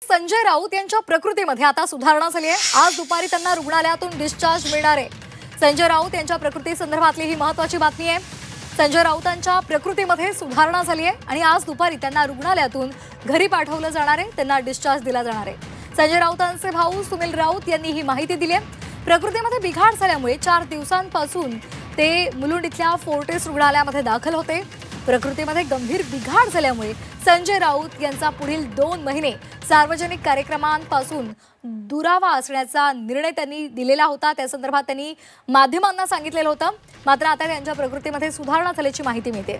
संजय राऊत यांच्या प्रकृतीमध्ये आता सुधारणा झाली आहे। आज दुपारी त्यांना रुग्णालयातून डिस्चार्ज मिळणार आहे। संजय राऊत यांच्या प्रकृती संदर्भातली ही महत्त्वाची बातमी आहे। संजय राऊतांच्या प्रकृतीमध्ये सुधारणा झाली आहे आणि आज दुपारी त्यांना रुग्णालयातून घरी पाठवलं जाणार आहे, त्यांना डिस्चार्ज दिला जाणार आहे। संजय राऊतांचे भाऊ सुनील राऊत यांनी ही माहिती दिली आहे। प्रकृतीमध्ये बिघाड झाल्यामुळे 4 दिवसांपासून ते मुलुंड इथल्या फोर्टिस रुग्णालयामध्ये दाखल होते। प्रकृतीमध्ये गंभीर बिघाड झाल्यामुळे संजय राऊत यांचा पुढील 2 महिने सार्वजनिक कार्यक्रमांपासून दुरावा असण्याचा निर्णय त्यांनी दिलेला होता। त्या संदर्भात त्यांनी माध्यमांना सांगितलेलं होतं। मात्र आता त्यांच्या प्रकृतीमध्ये सुधारणा झाल्याची माहिती मिळते।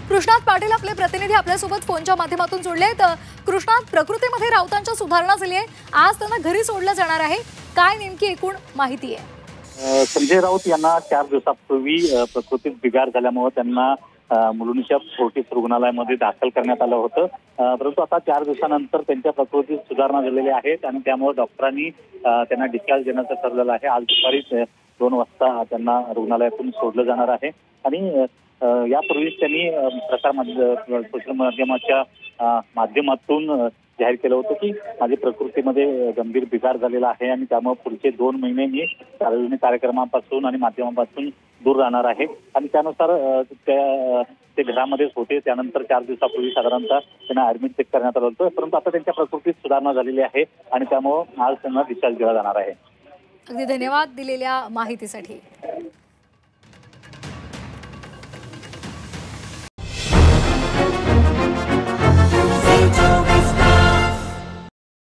कृष्णात पाटील आपले प्रतिनिधी आपल्यासोबत फोनच्या माध्यमातून जोडलेत। कृष्णात, प्रकृतीमध्ये राऊतांच्या सुधारणा झाली आहे, आज त्यांना घरी सोडलं जाणार आहे, काय नेमकी एकूण माहिती आहे? संजय राऊत यांना 4 दिवसापूर्वी प्रकृतीत बिघाड झाल्यामुळे त्यांना मुलुंडच्या फोर्टिस रुग्णालयामध्ये दाखल करण्यात आलं होतं। परंतु आता 4 दिवसानंतर त्यांच्या प्रकृतीत सुधारणा झालेली आहे आणि त्यामुळे डॉक्टरांनी त्यांना डिस्चार्ज देण्याचं ठरलेलं आहे। आज दुपारी 2 वाजता त्यांना रुग्णालयातून सोडलं जाणार आहे आणि यापूर्वीच त्यांनी सोशल माध्यमाच्या माध्यमातून जाहीर केलं होतं की माझ्या प्रकृतीमध्ये गंभीर बिघाड झालेला आहे आणि त्यामुळे पुढचे 2 महिने मी सार्वजनिक कार्यक्रमापासून आणि माध्यमापासून दूर राहणार आहे आणि त्यानुसार ते घरामध्येच होते। त्यानंतर 4 दिवसापूर्वी साधारणतः त्यांना ऍडमिट चेक करण्यात आलं होतं, परंतु आता त्यांच्या प्रकृतीत सुधारणा झालेली आहे आणि त्यामुळे आज त्यांना डिस्चार्ज दिला जाणार आहे। अगदी धन्यवाद दिलेल्या माहितीसाठी।